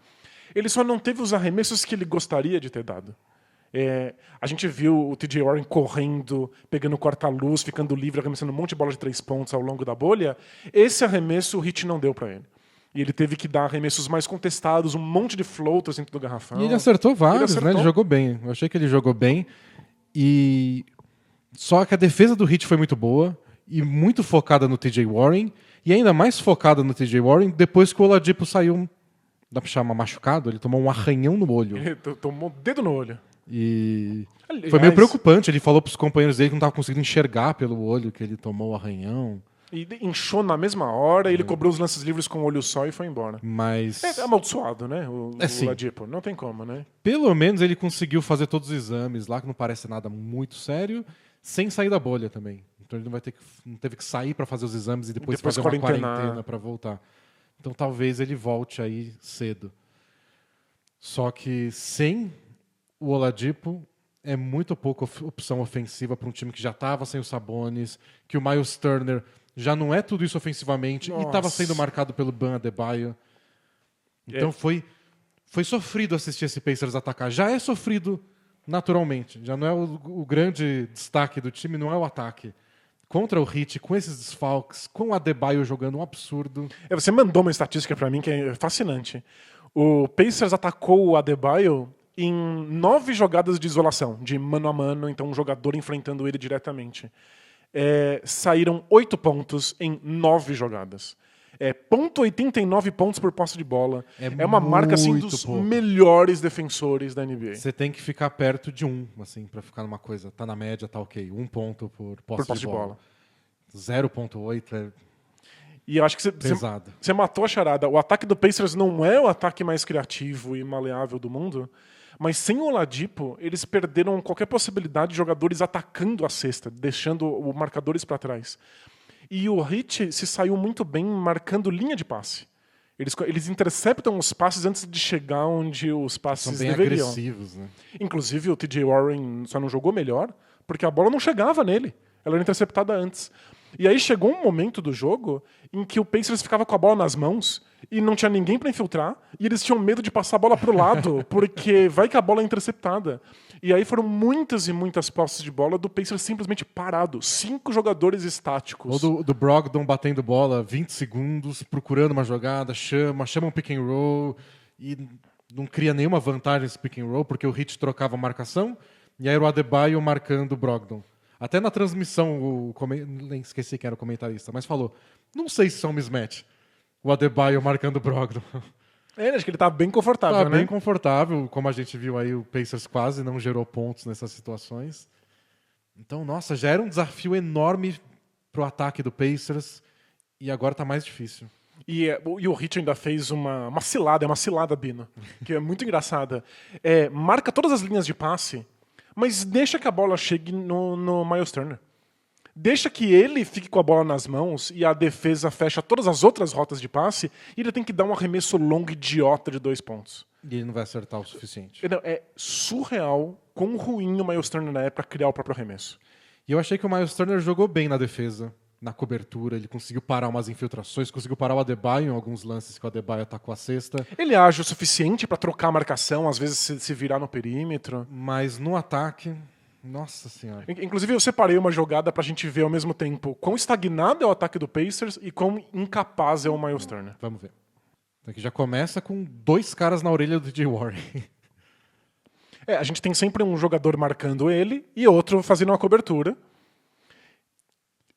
Ele só não teve os arremessos que ele gostaria de ter dado. A gente viu o TJ Warren correndo, pegando corta-luz, ficando livre, arremessando um monte de bola de 3 pontos ao longo da bolha. Esse arremesso o Heat não deu para ele. E ele teve que dar arremessos mais contestados, um monte de floaters dentro do garrafão. E ele acertou vários, né? Ele jogou bem. Eu achei que ele jogou bem. E só que a defesa do Heat foi muito boa e muito focada no TJ Warren, e ainda mais focada no TJ Warren depois que o Oladipo saiu, dá pra chamar machucado, ele tomou um arranhão no olho. Ele tomou o dedo no olho. E foi meio preocupante, ele falou pros companheiros dele que não tava conseguindo enxergar pelo olho, que ele tomou o arranhão. E inchou na mesma hora, ele cobrou os lances livres com o olho só e foi embora. Mas... É amaldiçoado, né? O sim. Oladipo. Não tem como, né? Pelo menos ele conseguiu fazer todos os exames lá, que não parece nada muito sério, sem sair da bolha também. Então ele não teve que sair para fazer os exames e depois fazer uma quarentena para voltar. Então talvez ele volte aí cedo. Só que sem o Oladipo é muito pouca opção ofensiva para um time que já estava sem o Sabonis, que o Miles Turner já não é tudo isso ofensivamente e estava sendo marcado pelo Bam Adebayo. Então foi sofrido assistir esse Pacers atacar. Já é sofrido naturalmente. Já não é o grande destaque do time, não é o ataque. Contra o Heat, com esses desfalques, com o Adebayo jogando um absurdo. Você mandou uma estatística pra mim que é fascinante. O Pacers atacou o Adebayo em 9 jogadas de isolação, de mano a mano, então um jogador enfrentando ele diretamente. Saíram 8 pontos em 9 jogadas. 0,89 pontos por posse de bola. É uma marca assim, dos melhores defensores da NBA. Você tem que ficar perto de 1, assim, pra ficar numa coisa. Tá na média, tá ok. 1 ponto por posse de bola. 0,8 é e eu acho que você matou a charada. O ataque do Pacers não é o ataque mais criativo e maleável do mundo, mas sem o Oladipo, eles perderam qualquer possibilidade de jogadores atacando a cesta, deixando os marcadores para trás. E o Heat se saiu muito bem marcando linha de passe. Eles interceptam os passes antes de chegar onde os passes deveriam. São bem agressivos, né? Inclusive, o TJ Warren só não jogou melhor porque a bola não chegava nele. Ela era interceptada antes. E aí chegou um momento do jogo em que o Pacers ficava com a bola nas mãos e não tinha ninguém para infiltrar e eles tinham medo de passar a bola pro lado porque vai que a bola é interceptada. E aí foram muitas e muitas posses de bola do Pacers simplesmente parado. 5 jogadores estáticos. Ou do Brogdon batendo bola 20 segundos, procurando uma jogada, chama um pick and roll e não cria nenhuma vantagem esse pick and roll porque o Heat trocava a marcação e aí o Adebayo marcando o Brogdon. Até na transmissão, nem esqueci quem era o comentarista, mas falou, não sei se isso é um mismatch. O Adebayo marcando o Brogdon. Acho que ele tá bem confortável, né? Tá bem confortável. Como a gente viu aí, o Pacers quase não gerou pontos nessas situações. Então, nossa, já era um desafio enorme pro ataque do Pacers e agora tá mais difícil. E o Heat ainda fez uma cilada, Bino, que é muito engraçada. Marca todas as linhas de passe, mas deixa que a bola chegue no Miles Turner. Deixa que ele fique com a bola nas mãos e a defesa fecha todas as outras rotas de passe e ele tem que dar um arremesso longo idiota de 2 pontos. E ele não vai acertar o suficiente. É surreal quão ruim o Miles Turner é para criar o próprio arremesso. E eu achei que o Miles Turner jogou bem na defesa, na cobertura. Ele conseguiu parar umas infiltrações, conseguiu parar o Adebayo em alguns lances que o Adebayo atacou a cesta. Ele age o suficiente para trocar a marcação, às vezes se virar no perímetro. Mas no ataque... Nossa senhora. Inclusive, eu separei uma jogada pra gente ver ao mesmo tempo quão estagnado é o ataque do Pacers e quão incapaz é o Miles Turner. Vamos ver. Então aqui já começa com 2 caras na orelha do TJ Warren. A gente tem sempre um jogador marcando ele e outro fazendo uma cobertura.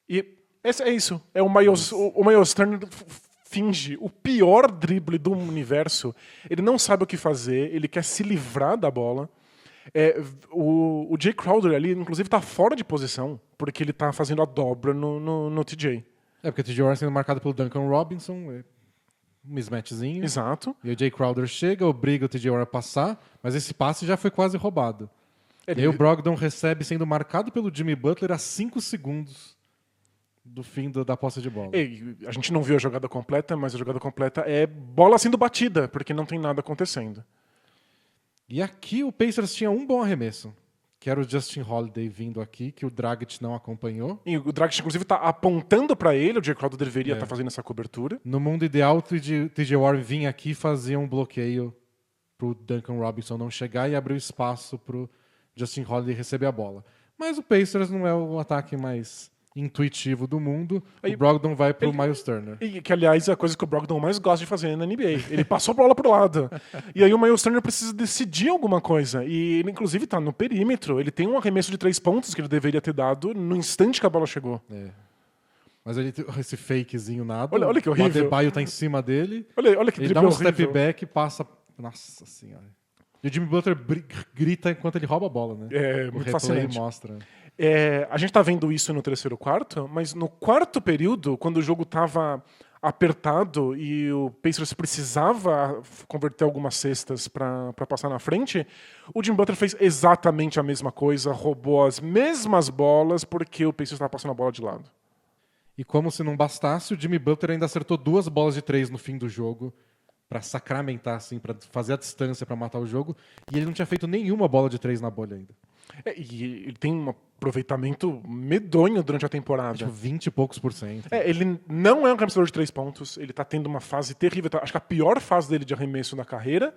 E é isso. O Miles Turner finge o pior drible do universo. Ele não sabe o que fazer, ele quer se livrar da bola. O Jay Crowder ali, inclusive, tá fora de posição, porque ele tá fazendo a dobra no TJ. Porque o TJ Warren sendo marcado pelo Duncan Robinson, um mismatchzinho. Exato. E o Jay Crowder chega, obriga o TJ Warren a passar, mas esse passe já foi quase roubado. E aí o Brogdon recebe sendo marcado pelo Jimmy Butler a 5 segundos do fim da posse de bola. A gente não viu a jogada completa, mas a jogada completa é bola sendo batida, porque não tem nada acontecendo. E aqui o Pacers tinha um bom arremesso, que era o Justin Holiday vindo aqui, que o Dragic não acompanhou. E o Dragic, inclusive, está apontando para ele, o Jay Crowder deveria estar fazendo essa cobertura. No mundo ideal, o TJ Warren vinha aqui e fazia um bloqueio pro Duncan Robinson não chegar e abrir espaço pro Justin Holiday receber a bola. Mas o Pacers não é o ataque mais intuitivo do mundo. O Brogdon vai pro Miles Turner. E que, aliás, é a coisa que o Brogdon mais gosta de fazer na NBA. Ele passou a bola pro lado. E aí o Miles Turner precisa decidir alguma coisa. E ele, inclusive, tá no perímetro. Ele tem um arremesso de 3 pontos que ele deveria ter dado no instante que a bola chegou. Mas ele esse fakezinho nada. Olha que horrível. O Adebayo tá em cima dele. Olha que ele dá um step back e passa... Nossa senhora. E o Jimmy Butler grita enquanto ele rouba a bola, né? Muito fascinante. Ele mostra. A gente tá vendo isso no terceiro quarto, mas no quarto período, quando o jogo tava apertado e o Pacers precisava converter algumas cestas para passar na frente, o Jimmy Butler fez exatamente a mesma coisa, roubou as mesmas bolas porque o Pacers estava passando a bola de lado. E como se não bastasse, o Jimmy Butler ainda acertou 2 bolas de 3 no fim do jogo para sacramentar, assim, para fazer a distância para matar o jogo. E ele não tinha feito nenhuma bola de 3 na bolha ainda. E ele tem um aproveitamento medonho durante a temporada. Tipo, 20 e poucos %. Ele não é um arremessador de 3 pontos, ele tá tendo uma fase terrível, acho que a pior fase dele de arremesso na carreira.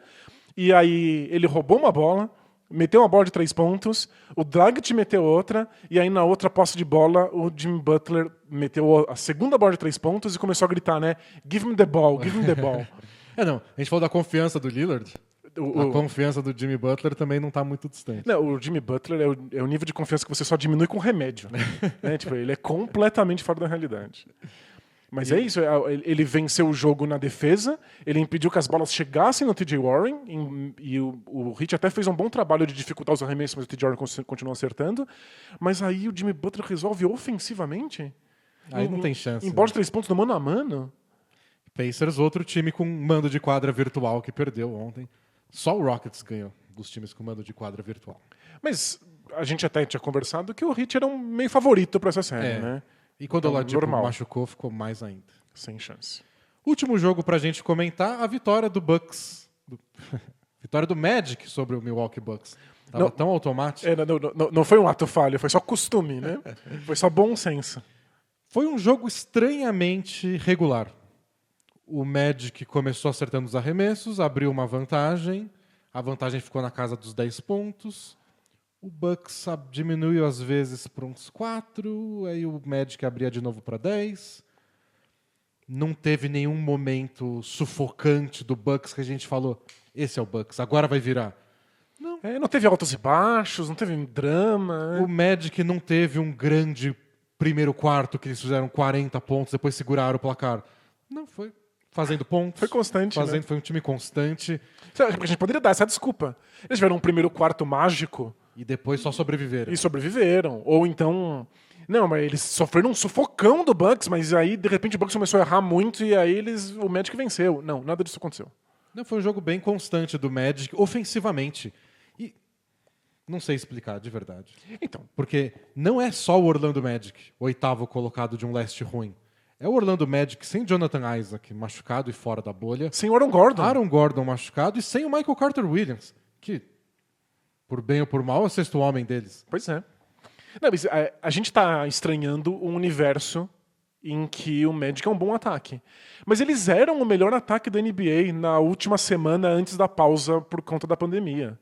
E aí ele roubou uma bola, meteu uma bola de 3 pontos, o Dragic meteu outra, e aí na outra posse de bola o Jimmy Butler meteu a segunda bola de 3 pontos e começou a gritar, né? Give me the ball, give me the ball. Não, a gente falou da confiança do Lillard. A confiança do Jimmy Butler também não está muito distante. Não, o Jimmy Butler é o nível de confiança que você só diminui com remédio. Né? Tipo, ele é completamente fora da realidade. Mas é isso, ele venceu o jogo na defesa, ele impediu que as bolas chegassem no TJ Warren, e o Heat até fez um bom trabalho de dificultar os arremessos, mas o TJ Warren continuou acertando. Mas aí o Jimmy Butler resolve ofensivamente. Aí não tem chance. Em bola de 3 pontos no mano a mano. Pacers, outro time com mando de quadra virtual que perdeu ontem. Só o Rockets ganhou dos times com mando de quadra virtual. Mas a gente até tinha conversado que o Heat era um meio favorito para essa série, né? E quando o Oladipo machucou, ficou mais ainda. Sem chance. Último jogo pra gente comentar, a vitória do Bucks. Vitória do Magic sobre o Milwaukee Bucks. Tava tão automático. Não foi um ato falho, foi só costume, né? Foi só bom senso. Foi um jogo estranhamente regular. O Magic começou acertando os arremessos, abriu uma vantagem. A vantagem ficou na casa dos 10 pontos. O Bucks diminuiu às vezes para uns 4. Aí o Magic abria de novo para 10. Não teve nenhum momento sufocante do Bucks que a gente falou, esse é o Bucks, agora vai virar. Não teve altos e baixos, não teve drama. O Magic não teve um grande primeiro quarto que eles fizeram 40 pontos, depois seguraram o placar. Não, foi fazendo pontos. Foi constante, né? Foi um time constante. A gente poderia dar essa desculpa. Eles tiveram um primeiro quarto mágico. E depois só sobreviveram. E sobreviveram. Ou então... Não, mas eles sofreram um sufocão do Bucks, mas aí, de repente, o Bucks começou a errar muito e aí o Magic venceu. Não, nada disso aconteceu. Não, foi um jogo bem constante do Magic, ofensivamente. E não sei explicar, de verdade. Então. Porque não é só o Orlando Magic, o 8º colocado de um leste ruim. É o Orlando Magic sem Jonathan Isaac machucado e fora da bolha. Sem o Aaron Gordon. Aaron Gordon machucado e sem o Michael Carter Williams, que, por bem ou por mal, é o 6º homem deles. Pois é. Não, mas a gente está estranhando um universo em que o Magic é um bom ataque. Mas eles eram o melhor ataque da NBA na última semana antes da pausa por conta da pandemia.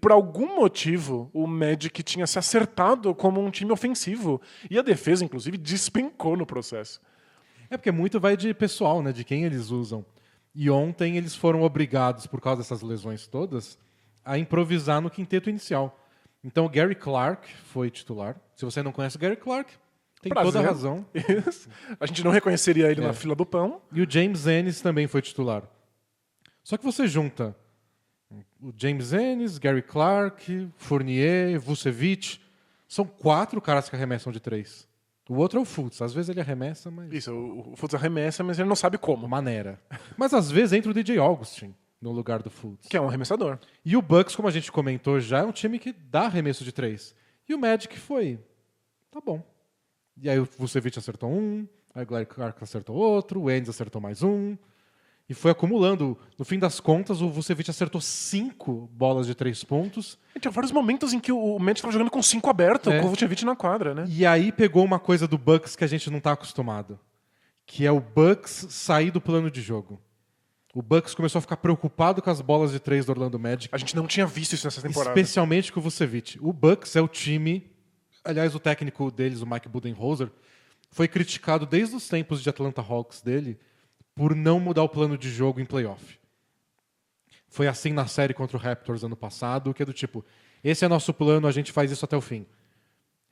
Por algum motivo, o Magic tinha se acertado como um time ofensivo. E a defesa, inclusive, despencou no processo. É porque muito vai de pessoal, né? De quem eles usam. E ontem eles foram obrigados, por causa dessas lesões todas, a improvisar no quinteto inicial. Então o Gary Clark foi titular. Se você não conhece o Gary Clark, tem toda a razão. Isso. A gente não reconheceria ele na fila do pão. E o James Ennis também foi titular. Só que você junta o James Ennis, Gary Clark, Fournier, Vucevic. São 4 caras que arremessam de 3. O outro é o Fultz. Às vezes ele arremessa, mas... Isso, o Fultz arremessa, mas ele não sabe como. Maneira. Mas às vezes entra o DJ Augustin no lugar do Fultz. Que é um arremessador. E o Bucks, como a gente comentou já, é um time que dá arremesso de 3. E o Magic foi... Tá bom. E aí o Vucevic acertou um, aí o Gary Clark acertou outro, o Ennis acertou mais um. E foi acumulando. No fim das contas, o Vucevic acertou 5 bolas de 3 pontos. E tinha vários momentos em que o Magic estava jogando com 5 aberto, com o Vucevic na quadra, né? E aí pegou uma coisa do Bucks que a gente não está acostumado. Que é o Bucks sair do plano de jogo. O Bucks começou a ficar preocupado com as bolas de 3 do Orlando Magic. A gente não tinha visto isso nessa temporada. Especialmente com o Vucevic. O Bucks é o time... Aliás, o técnico deles, o Mike Budenholzer, foi criticado desde os tempos de Atlanta Hawks dele por não mudar o plano de jogo em playoff. Foi assim na série contra o Raptors ano passado, que é do tipo, esse é nosso plano, a gente faz isso até o fim. Ele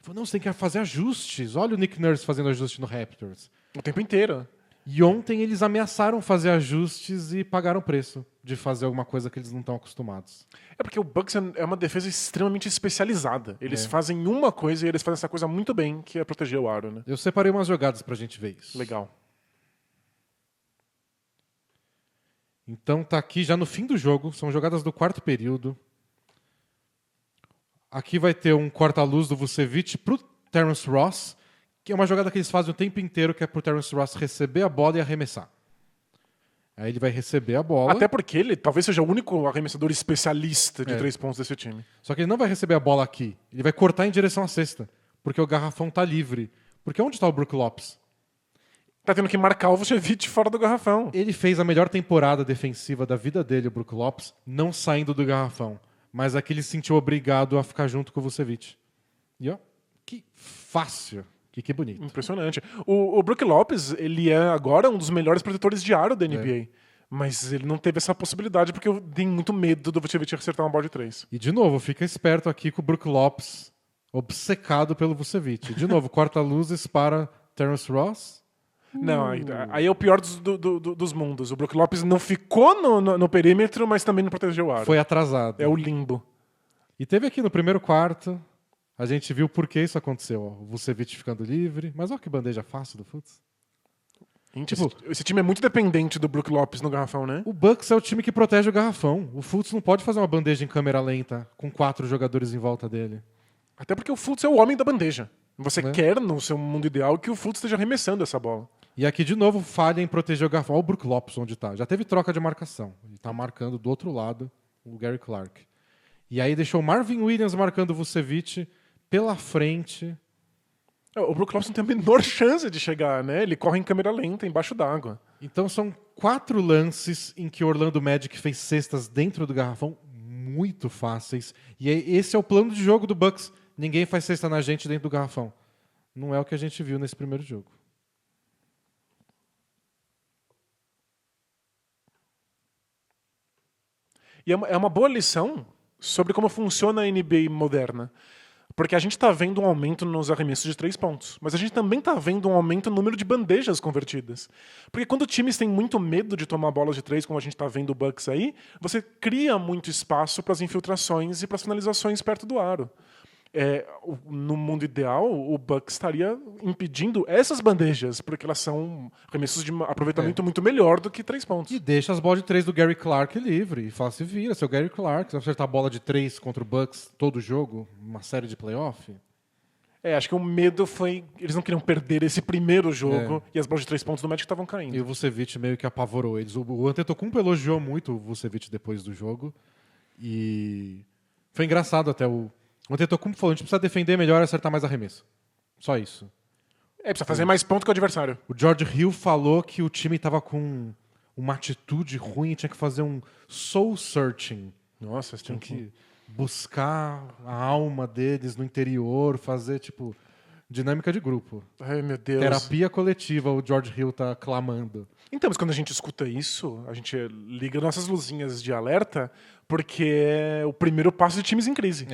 falou, não, você tem que fazer ajustes. Olha o Nick Nurse fazendo ajuste no Raptors. O tempo inteiro. E ontem eles ameaçaram fazer ajustes e pagaram o preço de fazer alguma coisa que eles não estão acostumados. É porque o Bucks é uma defesa extremamente especializada. Eles fazem uma coisa e eles fazem essa coisa muito bem, que é proteger o aro, né? Eu separei umas jogadas pra gente ver isso. Legal. Então tá aqui já no fim do jogo, são jogadas do quarto período. Aqui vai ter um corta-luz do Vucevic pro Terence Ross, que é uma jogada que eles fazem o tempo inteiro, que é pro Terence Ross receber a bola e arremessar. Aí ele vai receber a bola. Até porque ele talvez seja o único arremessador especialista de 3 pontos desse time. Só que ele não vai receber a bola aqui. Ele vai cortar em direção à cesta, porque o garrafão tá livre. Porque onde tá o Brook Lopes? Tá tendo que marcar o Vucevic fora do garrafão. Ele fez a melhor temporada defensiva da vida dele, o Brook Lopes, não saindo do garrafão. Mas aqui ele se sentiu obrigado a ficar junto com o Vucevic. E ó, que fácil. Que bonito. Impressionante. O Brook Lopes, ele é agora um dos melhores protetores de aro da NBA. Mas ele não teve essa possibilidade porque eu tenho muito medo do Vucevic acertar uma bola de 3. E de novo, fica esperto aqui com o Brook Lopes obcecado pelo Vucevic. De novo, corta-luzes para Terence Ross. Não, aí é o pior dos mundos. O Brook Lopes não ficou no perímetro, mas também não protegeu o aro. Foi atrasado. É o limbo. E teve aqui no primeiro quarto, a gente viu por que isso aconteceu. Ó, o Vucevic ficando livre. Mas olha que bandeja fácil do Futs. Gente, esse time é muito dependente do Brook Lopes no garrafão, né? O Bucks é o time que protege o garrafão. O Fultz não pode fazer uma bandeja em câmera lenta com 4 jogadores em volta dele. Até porque o Fultz é o homem da bandeja. Você quer, no seu mundo ideal, que o Fultz esteja arremessando essa bola. E aqui, de novo, falha em proteger o garrafão. Olha o Brook Lopes onde tá. Já teve troca de marcação. Ele tá marcando do outro lado o Gary Clark. E aí deixou o Marvin Williams marcando o Vucevic pela frente. O Brook Lopes não tem a menor chance de chegar, né? Ele corre em câmera lenta, embaixo d'água. Então são 4 lances em que o Orlando Magic fez cestas dentro do garrafão muito fáceis. E esse é o plano de jogo do Bucks. Ninguém faz cesta na gente dentro do garrafão. Não é o que a gente viu nesse primeiro jogo. E é uma boa lição sobre como funciona a NBA moderna. Porque a gente está vendo um aumento nos arremessos de 3 pontos. Mas a gente também está vendo um aumento no número de bandejas convertidas. Porque quando times têm muito medo de tomar bolas de 3, como a gente está vendo o Bucks aí, você cria muito espaço para as infiltrações e para as finalizações perto do aro. No mundo ideal, o Bucks estaria impedindo essas bandejas, porque elas são arremessos de aproveitamento muito melhor do que 3 pontos. E deixa as bolas de 3 do Gary Clark livre. E fala, se vira, seu Gary Clark. Você vai acertar a bola de 3 contra o Bucks todo jogo, uma série de playoff. Acho que o medo foi... Eles não queriam perder esse primeiro jogo e as bolas de 3 pontos do Magic estavam caindo. E o Vucevic meio que apavorou eles. O Antetokounmpo elogiou muito o Vucevic depois do jogo. E foi engraçado até o Antetokounmpo falou, a gente precisa defender melhor e acertar mais arremesso. Só isso. Precisa fazer mais ponto que o adversário. O George Hill falou que o time estava com uma atitude ruim, tinha que fazer um soul searching. Nossa, tinha que buscar a alma deles no interior, fazer, dinâmica de grupo. Ai, meu Deus. Terapia coletiva, o George Hill tá clamando. Então, mas quando a gente escuta isso, a gente liga nossas luzinhas de alerta, porque é o primeiro passo de times em crise.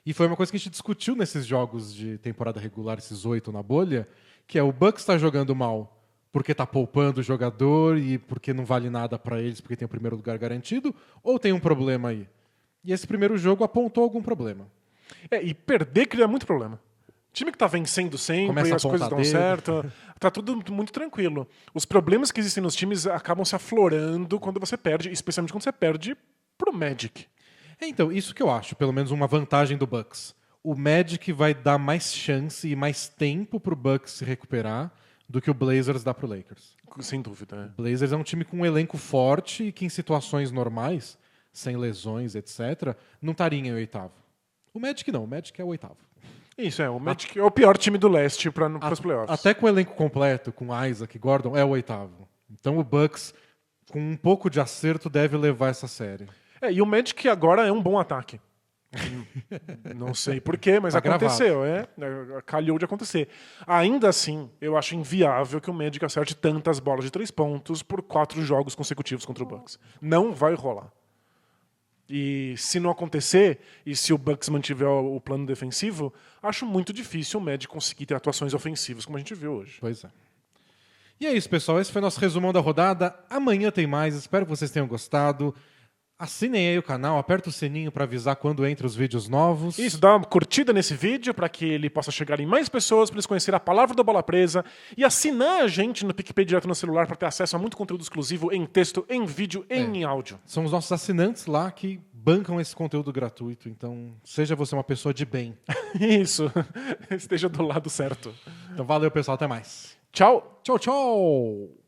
E foi uma coisa que a gente discutiu nesses jogos de temporada regular, esses 8 na bolha, que é o Bucks está jogando mal porque está poupando o jogador e porque não vale nada para eles porque tem o primeiro lugar garantido, ou tem um problema aí? E esse primeiro jogo apontou algum problema. E perder cria muito problema. Time que está vencendo sempre, e as coisas dão certo, tá tudo muito tranquilo. Os problemas que existem nos times acabam se aflorando quando você perde, especialmente quando você perde pro Magic. Então, isso que eu acho, pelo menos uma vantagem do Bucks. O Magic vai dar mais chance e mais tempo pro Bucks se recuperar do que o Blazers dá pro Lakers. Sem dúvida. O Blazers é um time com um elenco forte e que em situações normais, sem lesões, etc., não estaria em 8º. O Magic não, o Magic é o 8º. Isso, o Magic é o pior time do leste para os playoffs. Até com o elenco completo, com Isaac e Gordon, é o 8º. Então o Bucks, com um pouco de acerto, deve levar essa série. E o Magic agora é um bom ataque. Não sei porquê, mas aconteceu. Calhou de acontecer. Ainda assim, eu acho inviável que o Magic acerte tantas bolas de 3 pontos por 4 jogos consecutivos contra o Bucks. Não vai rolar. E se não acontecer, e se o Bucks mantiver o plano defensivo, acho muito difícil o Magic conseguir ter atuações ofensivas como a gente viu hoje. Pois é. E é isso, pessoal. Esse foi nosso resumão da rodada. Amanhã tem mais. Espero que vocês tenham gostado. Assinem aí o canal, aperta o sininho para avisar quando entram os vídeos novos. Isso, dá uma curtida nesse vídeo para que ele possa chegar em mais pessoas, para eles conhecerem a palavra da Bola Presa e assinar a gente no PicPay direto no celular para ter acesso a muito conteúdo exclusivo em texto, em vídeo e em áudio. São os nossos assinantes lá que bancam esse conteúdo gratuito. Então, seja você uma pessoa de bem. Isso, esteja do lado certo. Então, valeu, pessoal. Até mais. Tchau. Tchau, tchau.